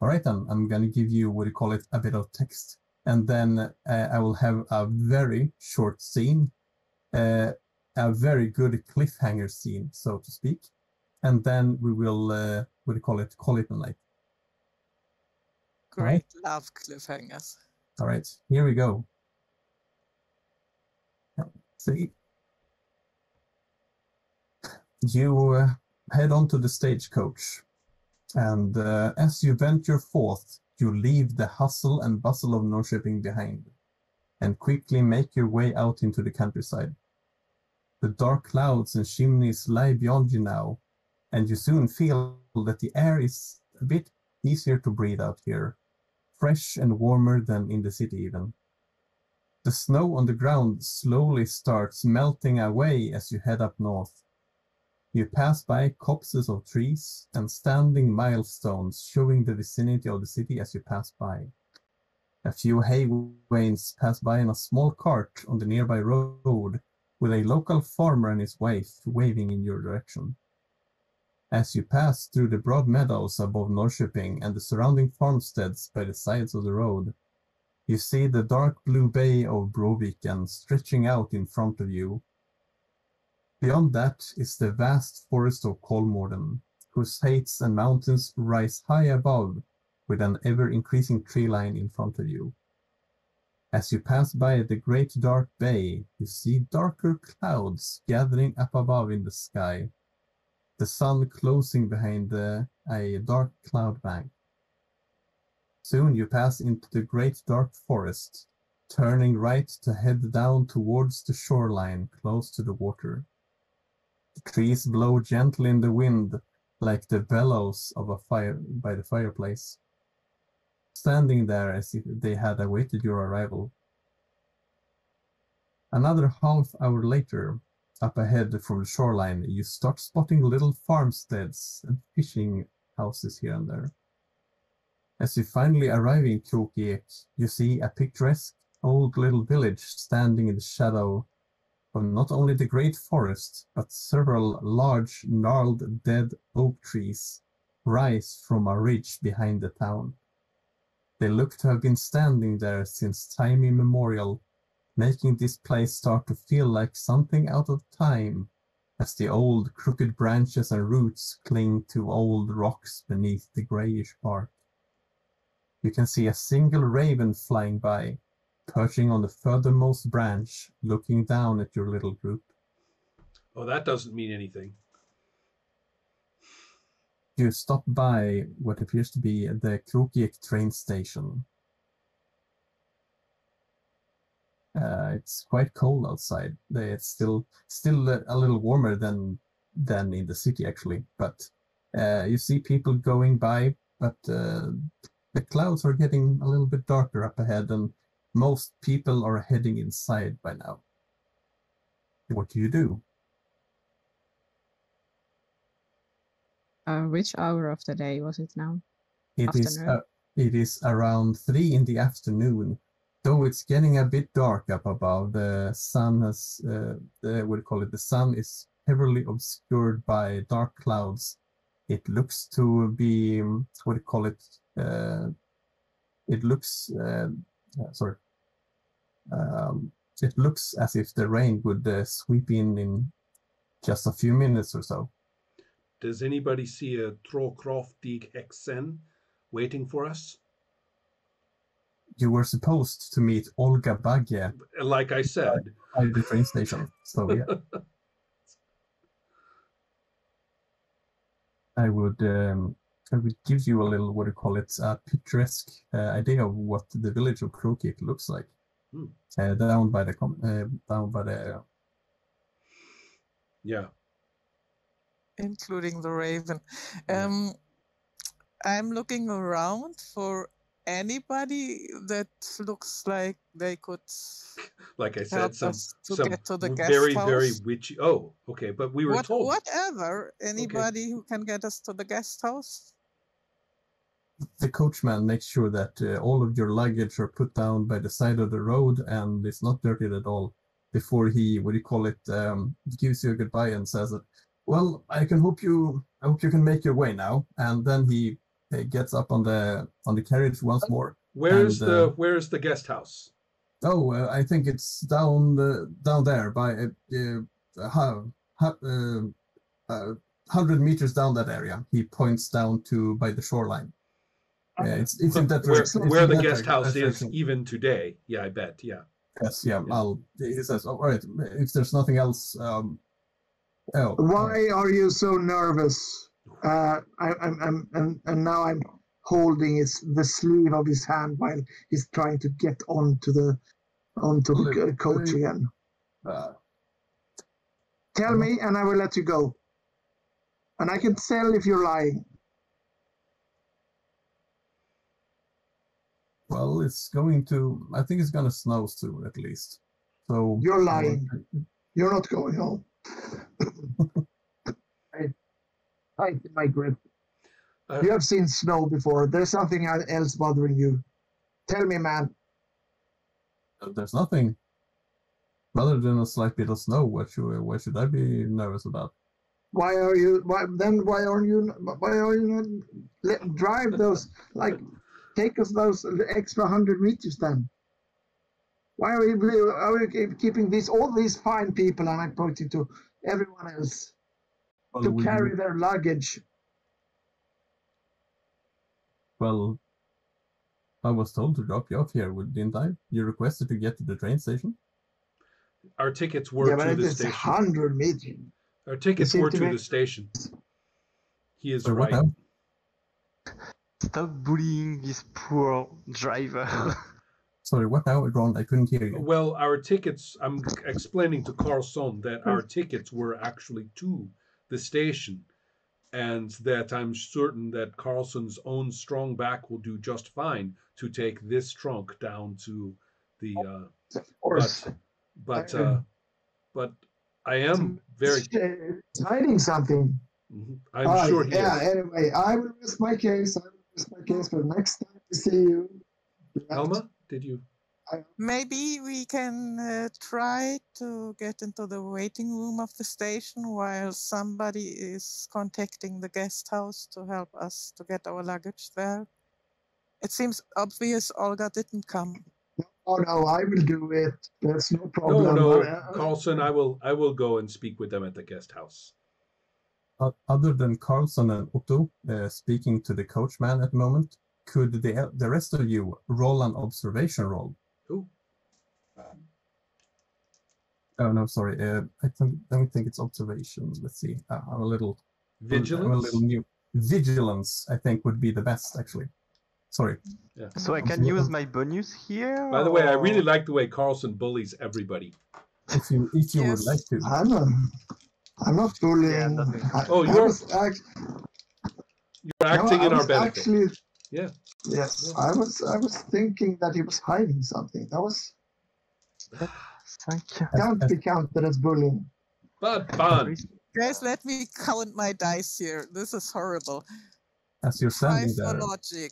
All right, then I'm going to give you, what do you call it, a bit of text. And then I will have a very short scene, a very good cliffhanger scene, so to speak. And then we will, what do you call it a night. Great, right. Love cliffhangers. All right, here we go. See, you head onto the stagecoach, and as you venture forth, you leave the hustle and bustle of Norrköping behind, and quickly make your way out into the countryside. The dark clouds and chimneys lie beyond you now, and you soon feel that the air is a bit easier to breathe out here, fresh and warmer than in the city even. The snow on the ground slowly starts melting away as you head up north. You pass by copses of trees and standing milestones showing the vicinity of the city as you pass by. A few hay wains pass by in a small cart on the nearby road, with a local farmer and his wife waving in your direction. As you pass through the broad meadows above Norrköping and the surrounding farmsteads by the sides of the road, you see the dark blue bay of Bråviken stretching out in front of you. Beyond that is the vast forest of Kolmården, whose heights and mountains rise high above, with an ever-increasing tree line in front of you. As you pass by the great dark bay, you see darker clouds gathering up above in the sky, the sun closing behind a dark cloud bank. Soon you pass into the great dark forest, turning right to head down towards the shoreline close to the water. The trees blow gently in the wind like the bellows of a fire by the fireplace, standing there as if they had awaited your arrival. Another half hour later, up ahead from the shoreline, you start spotting little farmsteads and fishing houses here and there. As you finally arrive in Krokiek, you see a picturesque old little village standing in the shadow of not only the great forest, but several large, gnarled, dead oak trees rise from a ridge behind the town. They look to have been standing there since time immemorial, making this place start to feel like something out of time, as the old crooked branches and roots cling to old rocks beneath the grayish bark. You can see a single raven flying by, perching on the furthermost branch, looking down at your little group. Oh, that doesn't mean anything. You stop by what appears to be the Krokiek train station. It's quite cold outside. It's still a little warmer than in the city, actually. But you see people going by, but the clouds are getting a little bit darker up ahead, and most people are heading inside by now. What do you do? Which hour of the day was it now? It is around 3 in the afternoon. Though it's getting a bit dark up above, the sun has, the sun is heavily obscured by dark clouds. It looks to be, it looks as if the rain would sweep in just a few minutes or so. Does anybody see a Tråkraftig Hexen waiting for us? You were supposed to meet Olga Bagge. Like I said. At the train station. So, yeah. I would give you a little, picturesque idea of what the village of Krokiek looks like. Down by the... Yeah. Including the raven. I'm looking around for anybody that looks like they could, like I said, some get to the guest very, house. very witchy. Oh, okay, but we were told. Whatever. Anybody who can get us to the guest house? The coachman makes sure that all of your luggage are put down by the side of the road and it's not dirtied at all before he, gives you a goodbye and says that, well, I hope you can make your way now. And then he gets up on the carriage once more. Where is the guest house? Oh, I think it's down there by 100 meters down that area. He points down to by the shoreline. It's in that direction. Where the guest house is even today. Yeah, I bet. Yeah. Yes. Yeah. He says, all right. If there's nothing else. Why are you so nervous? I'm now I'm holding the sleeve of his hand while he's trying to get onto the coach again. Tell me, and I will let you go. And I can tell if you're lying. Well, I think it's gonna snow soon at least. So you're lying. You're not going home. I my grip. You have seen snow before. There's something else bothering you. Tell me, man. There's nothing other than a slight bit of snow. What should I be nervous about? Why aren't you not drive those, like, take us those extra 100 meters then? Why are we keeping all these fine people, and I'm pointing to everyone else, to carry their luggage? Well, I was told to drop you off here, didn't I? You requested to get to the train station? Our tickets were to the station. 100 meters. Our tickets were to the station. He is right. Stop bullying this poor driver. Sorry, what now, Ron? I couldn't hear you. Well, our tickets, I'm explaining to Carlson that our tickets were actually to the station, and that I'm certain that Carlson's own strong back will do just fine to take this trunk down to the... Of course. But I am very... It's hiding something. I'm sure he is. Anyway, I will risk my case. But next time we see you... Elma, did you... Maybe we can try to get into the waiting room of the station while somebody is contacting the guest house to help us to get our luggage there. It seems obvious Olga didn't come. Oh no, I will do it. There's no problem. No, Carlson, I will go and speak with them at the guest house. Other than Carlson and Otto speaking to the coachman at the moment, could the rest of you roll an observation roll? Who? Oh no, sorry. I don't think it's observation. Let's see. I'm a little vigilance. I'm a little new. Vigilance, I think, would be the best actually. Sorry. Yeah. So I can use my bonus here. By the way, I really like the way Carlson bullies everybody. If you would like to. I'm not bullying. You're acting in our benefit. Actually, yeah. Yes, I was thinking that he was hiding something. That can't be counted as bullying. But fun. Guys, let me count my dice here. This is horrible. As you're standing there. Logic.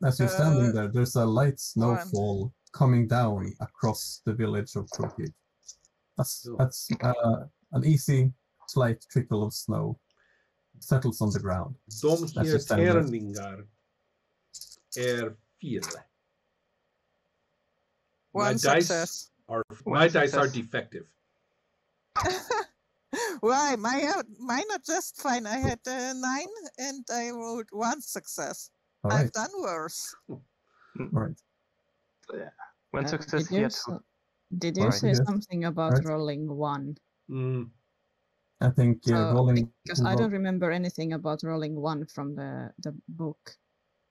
As you're standing there, there's a light snowfall coming down across the village of Kroki. That's an easy, slight trickle of snow settles on the ground. De här tärningar är 4. My dice are defective. Why? Mine are just fine. I had 9 and I rolled 1 success. Right. I've done worse. Right. Yeah. 1 success here too. Did you say something about rolling 1? I think rolling... Because I don't remember anything about rolling 1 from the book.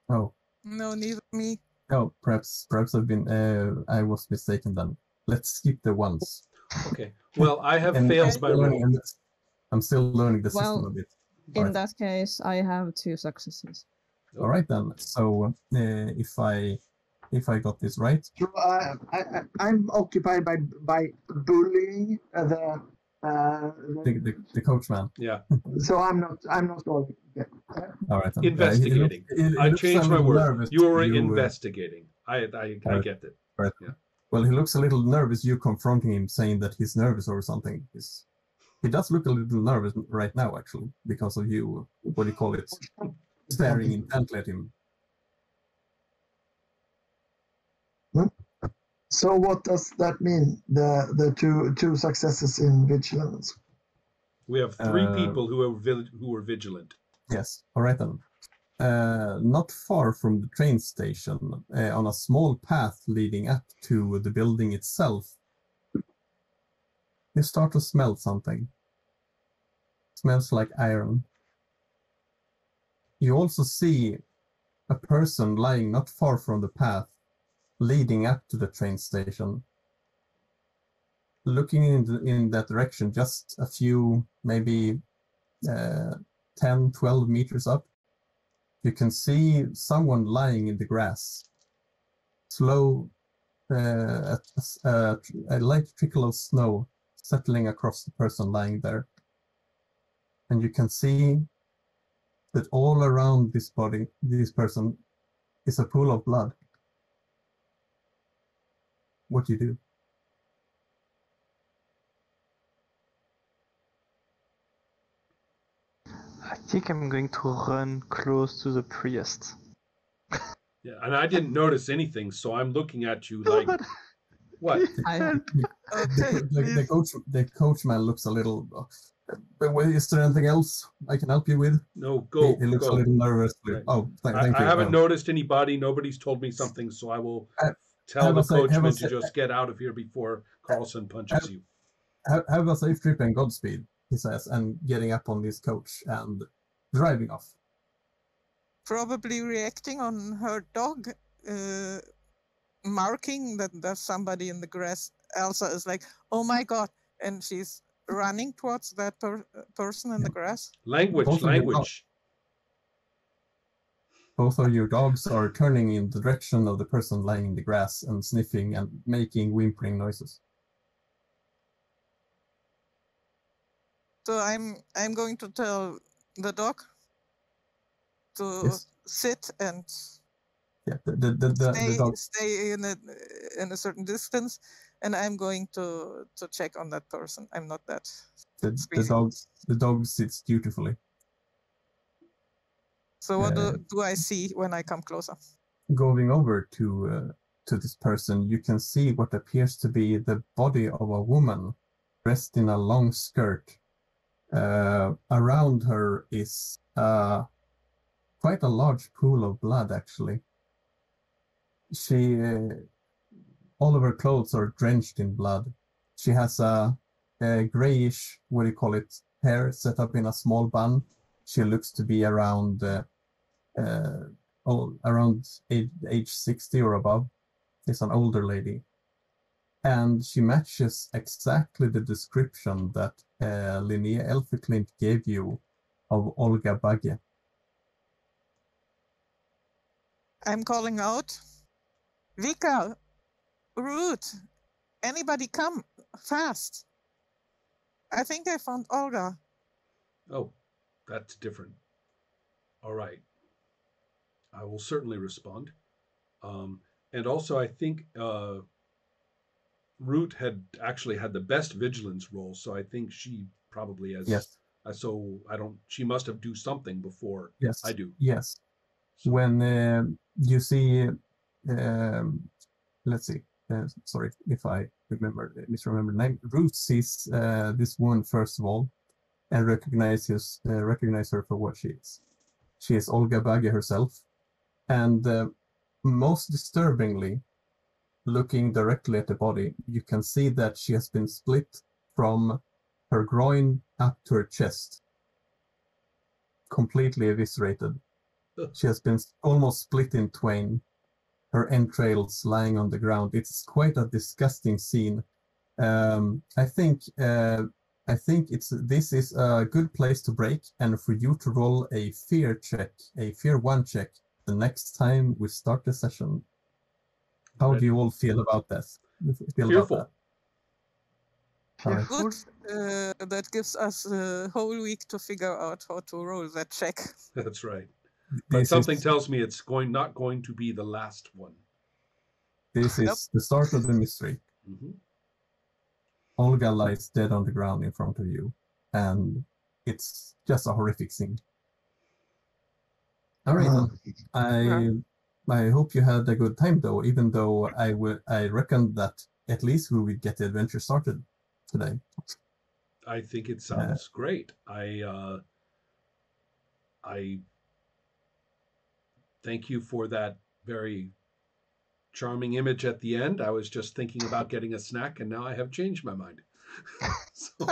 Oh. No, neither me. Oh, perhaps I was mistaken then. Let's skip the ones. Okay. Well, I have failed my roll. I'm still learning the system a bit. In that case, I have 2 successes. All right then. So if I got this right, I'm occupied by bullying the coachman. Yeah. So I'm not rolling. Yeah. All right. Then. Investigating. I changed my word. You were investigating. I get it. Right. Yeah. Well, he looks a little nervous. You confronting him, saying that he's nervous or something. He does look a little nervous right now, actually, because of you. What do you call it? staring intently at him. So what does that mean? The two successes in vigilance. We have three people who are vigilant. Yes, all right then. Not far from the train station, on a small path leading up to the building itself, you start to smell something. It smells like iron. You also see a person lying not far from the path leading up to the train station. Looking in that direction, just a few, maybe 10, 12 meters up, you can see someone lying in the grass. Slow, a light trickle of snow settling across the person lying there. And you can see that all around this person, is a pool of blood. What do you do? I think I'm going to run close to the priest. Yeah, and I didn't notice anything, so I'm looking at you like, what? The coachman looks a little. Is there anything else I can help you with? No, go. He looks go. a little nervous. Right. Oh, thank you. I haven't noticed anybody. Nobody's told me something, so I will tell have the a say- have a coachman to say- just get out of here before Carlson punches you. Have a safe trip and Godspeed, he says, and getting up on his coach and driving off. Probably reacting on her dog, marking that there's somebody in the grass. Elsa is like, "Oh my god!" and she's running towards that person in the grass. Language. Both of your dogs are turning in the direction of the person lying in the grass and sniffing and making whimpering noises. So I'm going to tell the dog to sit and the dog. stay in a certain distance, and I'm going to check on that person. I'm not that. The dog sits dutifully. So what do I see when I come closer? Going over to this person, you can see what appears to be the body of a woman dressed in a long skirt. Around her is quite a large pool of blood, actually. All of her clothes are drenched in blood. She has a grayish, what do you call it, hair set up in a small bun. She looks to be around age 60 or above. She's an older lady. And she matches exactly the description that Linnea Elfeklint gave you of Olga Bagge. I'm calling out, Vika, Ruth, anybody come fast. I think I found Olga. Oh, that's different. All right. I will certainly respond. And also, I think Root had actually had the best vigilance roll, so I think she probably has. Yes. So I don't. She must have do something before Yes. I do. Yes. So. When you see, let's see. Sorry if I misremember the name. Ruth sees this woman first of all, and recognize her for what she is. She is Olga Bagge herself, and most disturbingly, looking directly at the body, you can see that she has been split from her groin up to her chest, completely eviscerated. She has been almost split in twain, her entrails lying on the ground. It's quite a disgusting scene. I think this is a good place to break, and for you to roll a fear 1 check, the next time we start the session. How do you all feel about that? Fearful. Good. That gives us a whole week to figure out how to roll that check. That's right. But something tells me it's not going to be the last one. This is the start of the mystery. Mm-hmm. Olga lies dead on the ground in front of you, and it's just a horrific scene. All right, Uh, then. I hope you had a good time, though. Even though I reckon that at least we would get the adventure started today. I think it sounds great. I thank you for that very charming image at the end. I was just thinking about getting a snack, and now I have changed my mind. So,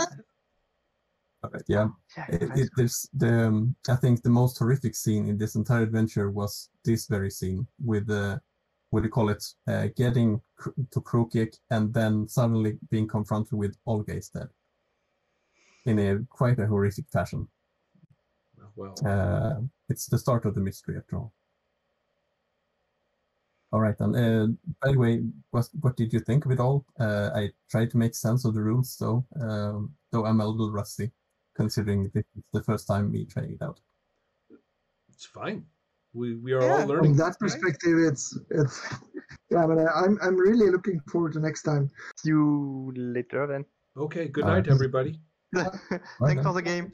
Yeah. Yeah, There's I think the most horrific scene in this entire adventure was this very scene with what do you call it? Getting to Krokik and then suddenly being confronted with Olga instead, in a quite a horrific fashion. well, It's the start of the mystery after all. All right, then. By the way, what did you think of it all? I tried to make sense of the rules, though I'm a little rusty, considering this is the first time me trying it out. it's fine. We are Yeah. all From learning. that perspective, it's yeah, but I'm really looking forward to next time. See you later then. Okay, good All night, right. everybody. Thanks then. for the game.